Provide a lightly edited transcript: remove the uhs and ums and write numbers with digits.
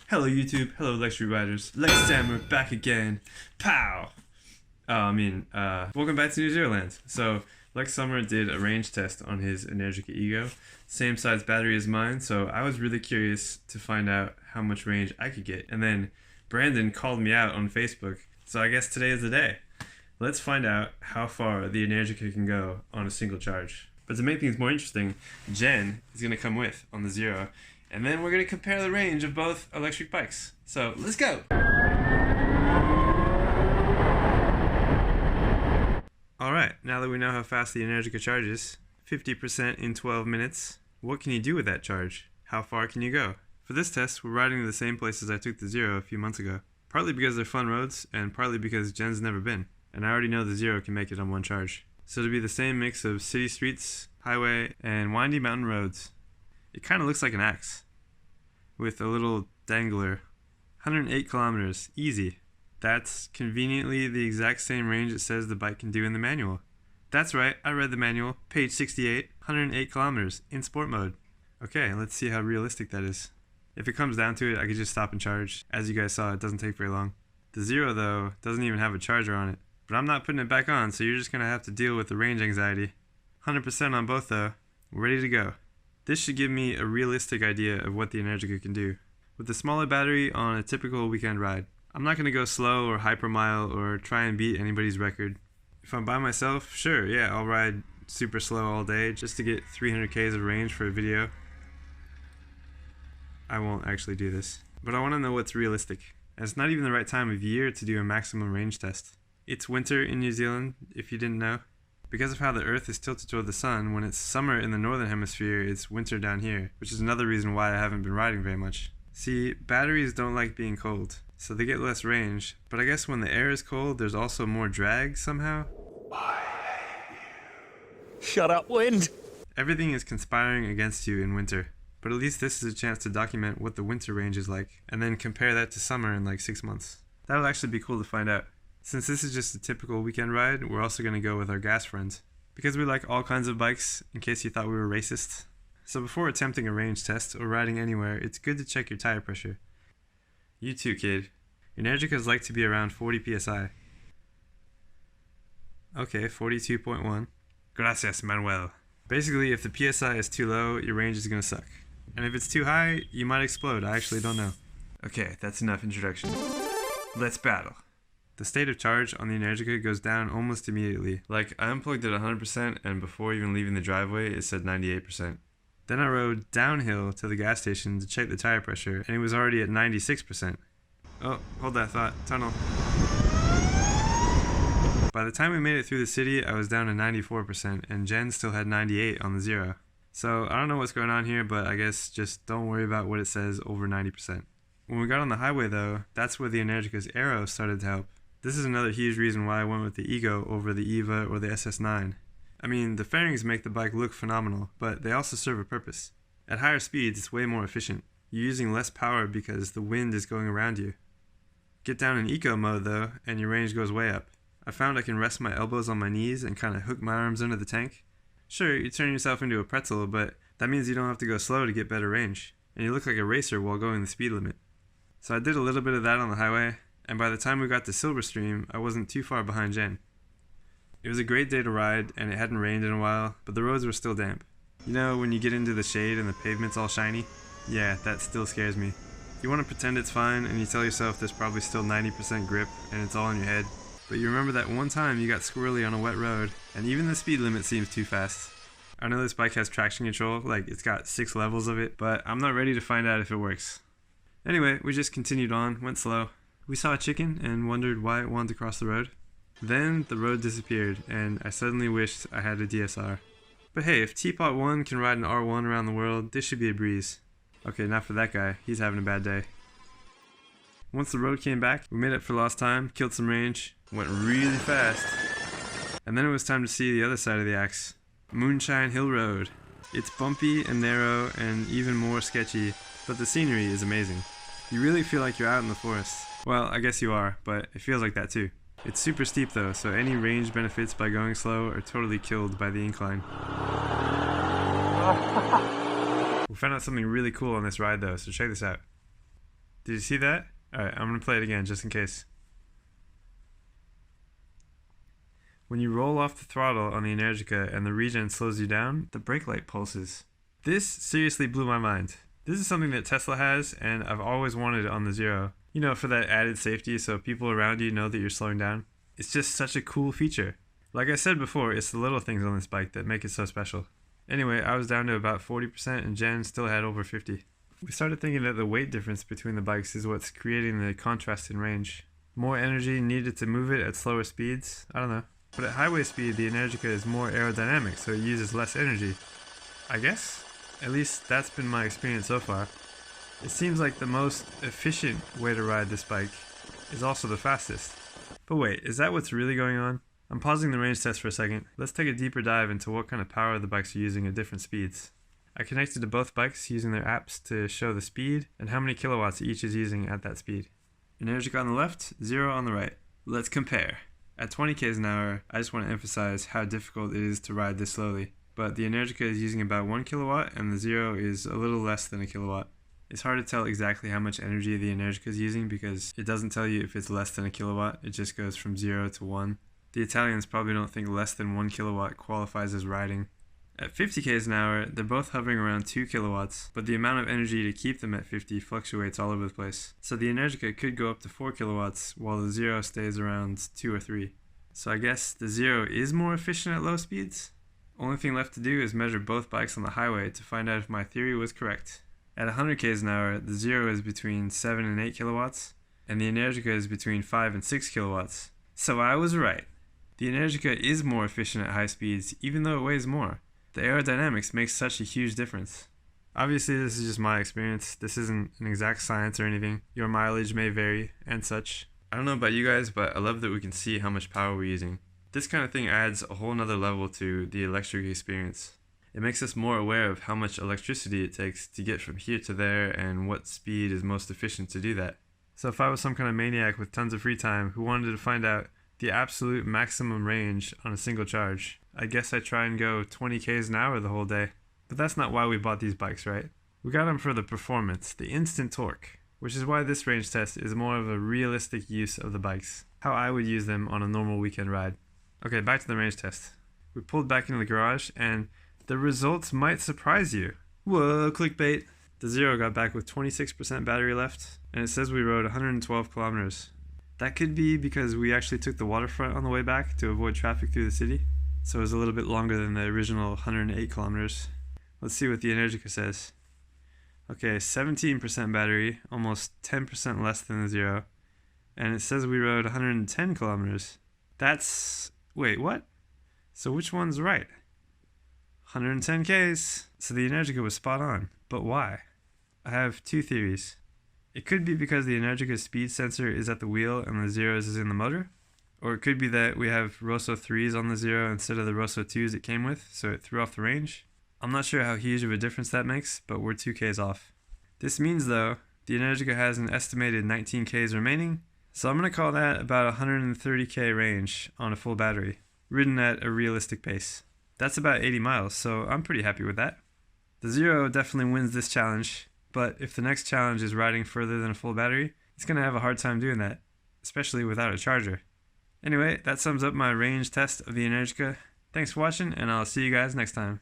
Hello YouTube, hello luxury riders, Lex Summer back again. Pow! Welcome back to NewZeroland. So, Lex Summer did a range test on his Energica Ego, same size battery as mine, so I was really curious to find out how much range I could get. And then Brandon called me out on Facebook, so I guess today is the day. Let's find out how far the Energica can go on a single charge. But to make things more interesting, Jen is going to come with on the Zero, and then we're going to compare the range of both electric bikes. So, let's go! Alright, now that we know how fast the Energica charges, 50% in 12 minutes, what can you do with that charge? How far can you go? For this test, we're riding to the same places I took the Zero a few months ago. Partly because they're fun roads, and partly because Jen's never been, and I already know the Zero can make it on one charge. So it'll be the same mix of city streets, highway, and windy mountain roads. It kind of looks like an axe, with a little dangler. 108 kilometers, easy. That's conveniently the exact same range it says the bike can do in the manual. That's right, I read the manual, page 68, 108 kilometers, in sport mode. Okay, let's see how realistic that is. If it comes down to it, I could just stop and charge. As you guys saw, it doesn't take very long. The Zero, though, doesn't even have a charger on it. But I'm not putting it back on, so you're just going to have to deal with the range anxiety. 100% on both, though. We're ready to go. This should give me a realistic idea of what the Energica can do. With the smaller battery on a typical weekend ride, I'm not going to go slow or hypermile or try and beat anybody's record. If I'm by myself, sure, yeah, I'll ride super slow all day just to get 300 k's of range for a video. I won't actually do this. But I want to know what's realistic. And it's not even the right time of year to do a maximum range test. It's winter in New Zealand, if you didn't know. Because of how the Earth is tilted toward the sun, when it's summer in the northern hemisphere, it's winter down here, which is another reason why I haven't been riding very much. See, batteries don't like being cold, so they get less range, but I guess when the air is cold, there's also more drag somehow. I hate you. Shut up, wind! Everything is conspiring against you in winter, but at least this is a chance to document what the winter range is like, and then compare that to summer in like 6 months. That'll actually be cool to find out. Since this is just a typical weekend ride, we're also going to go with our gas friends. Because we like all kinds of bikes, in case you thought we were racist. So before attempting a range test or riding anywhere, it's good to check your tire pressure. You too, kid. Your Energicas like to be around 40 psi. Okay, 42.1. Gracias, Manuel. Basically, if the psi is too low, your range is going to suck. And if it's too high, you might explode. I actually don't know. Okay, that's enough introduction. Let's battle. The state of charge on the Energica goes down almost immediately. Like, I unplugged it 100% and before even leaving the driveway, it said 98%. Then I rode downhill to the gas station to check the tire pressure, and it was already at 96%. Oh, hold that thought. Tunnel. By the time we made it through the city, I was down to 94%, and Jen still had 98 on the Zero. So, I don't know what's going on here, but I guess just don't worry about what it says over 90%. When we got on the highway though, that's where the Energica's aero started to help. This is another huge reason why I went with the Ego over the EVA or the SS9. I mean, the fairings make the bike look phenomenal, but they also serve a purpose. At higher speeds, it's way more efficient. You're using less power because the wind is going around you. Get down in eco mode though, and your range goes way up. I found I can rest my elbows on my knees and kind of hook my arms under the tank. Sure, you turn yourself into a pretzel, but that means you don't have to go slow to get better range, and you look like a racer while going the speed limit. So I did a little bit of that on the highway, and by the time we got to Silverstream, I wasn't too far behind Jen. It was a great day to ride, and it hadn't rained in a while, but the roads were still damp. You know, when you get into the shade and the pavement's all shiny? Yeah, that still scares me. You want to pretend it's fine, and you tell yourself there's probably still 90% grip, and it's all in your head. But you remember that one time you got squirrely on a wet road, and even the speed limit seems too fast. I know this bike has traction control, like it's got 6 levels of it, but I'm not ready to find out if it works. Anyway, we just continued on, went slow. We saw a chicken and wondered why it wanted to cross the road. Then the road disappeared and I suddenly wished I had a DSR. But hey, if Teapot 1 can ride an R1 around the world, this should be a breeze. Okay, not for that guy, he's having a bad day. Once the road came back, we made up for lost time, killed some range, went really fast. And then it was time to see the other side of the axe. Moonshine Hill Road. It's bumpy and narrow and even more sketchy, but the scenery is amazing. You really feel like you're out in the forest. Well, I guess you are, but it feels like that too. It's super steep though, so any range benefits by going slow are totally killed by the incline. We found out something really cool on this ride though, so check this out. Did you see that? Alright, I'm going to play it again just in case. When you roll off the throttle on the Energica and the regen slows you down, the brake light pulses. This seriously blew my mind. This is something that Tesla has, and I've always wanted on the Zero. You know, for that added safety so people around you know that you're slowing down. It's just such a cool feature. Like I said before, it's the little things on this bike that make it so special. Anyway, I was down to about 40% and Jen still had over 50. We started thinking that the weight difference between the bikes is what's creating the contrast in range. More energy needed to move it at slower speeds? I don't know. But at highway speed, the Energica is more aerodynamic, so it uses less energy. I guess? At least that's been my experience so far. It seems like the most efficient way to ride this bike is also the fastest. But wait, is that what's really going on? I'm pausing the range test for a second. Let's take a deeper dive into what kind of power the bikes are using at different speeds. I connected to both bikes using their apps to show the speed and how many kilowatts each is using at that speed. Energica on the left, Zero on the right. Let's compare. At 20 km an hour, I just want to emphasize how difficult it is to ride this slowly. But the Energica is using about 1 kilowatt and the Zero is a little less than a kilowatt. It's hard to tell exactly how much energy the Energica is using because it doesn't tell you if it's less than a kilowatt, it just goes from 0 to 1. The Italians probably don't think less than 1 kilowatt qualifies as riding. At 50 km an hour, they're both hovering around 2 kilowatts, but the amount of energy to keep them at 50 fluctuates all over the place. So the Energica could go up to 4 kilowatts, while the Zero stays around 2 or 3. So I guess the Zero is more efficient at low speeds? Only thing left to do is measure both bikes on the highway to find out if my theory was correct. At 100 km an hour, the Zero is between 7 and 8 kilowatts, and the Energica is between 5 and 6 kilowatts. So I was right. The Energica is more efficient at high speeds, even though it weighs more. The aerodynamics makes such a huge difference. Obviously, this is just my experience. This isn't an exact science or anything. Your mileage may vary, and such. I don't know about you guys, but I love that we can see how much power we're using. This kind of thing adds a whole nother level to the electric experience. It makes us more aware of how much electricity it takes to get from here to there and what speed is most efficient to do that. So if I was some kind of maniac with tons of free time who wanted to find out the absolute maximum range on a single charge, I guess I'd try and go 20 km an hour the whole day. But that's not why we bought these bikes, right? We got them for the performance, the instant torque, which is why this range test is more of a realistic use of the bikes, how I would use them on a normal weekend ride. Okay, back to the range test. We pulled back into the garage and the results might surprise you. Whoa, clickbait. The Zero got back with 26% battery left, and it says we rode 112 kilometers. That could be because we actually took the waterfront on the way back to avoid traffic through the city, so it was a little bit longer than the original 108 kilometers. Let's see what the Energica says. Okay, 17% battery, almost 10% less than the Zero, and it says we rode 110 kilometers. That's... wait, what? So which one's right? 110 Ks. So the Energica was spot on. But why? I have two theories. It could be because the Energica's speed sensor is at the wheel and the Zero's is in the motor. Or it could be that we have Rosso 3s on the Zero instead of the Rosso 2s it came with, so it threw off the range. I'm not sure how huge of a difference that makes, but we're 2 Ks off. This means though, the Energica has an estimated 19 Ks remaining, so I'm going to call that about 130 K range on a full battery, ridden at a realistic pace. That's about 80 miles, so I'm pretty happy with that. The Zero definitely wins this challenge, but if the next challenge is riding further than a full battery, it's going to have a hard time doing that, especially without a charger. Anyway, that sums up my range test of the Energica. Thanks for watching, and I'll see you guys next time.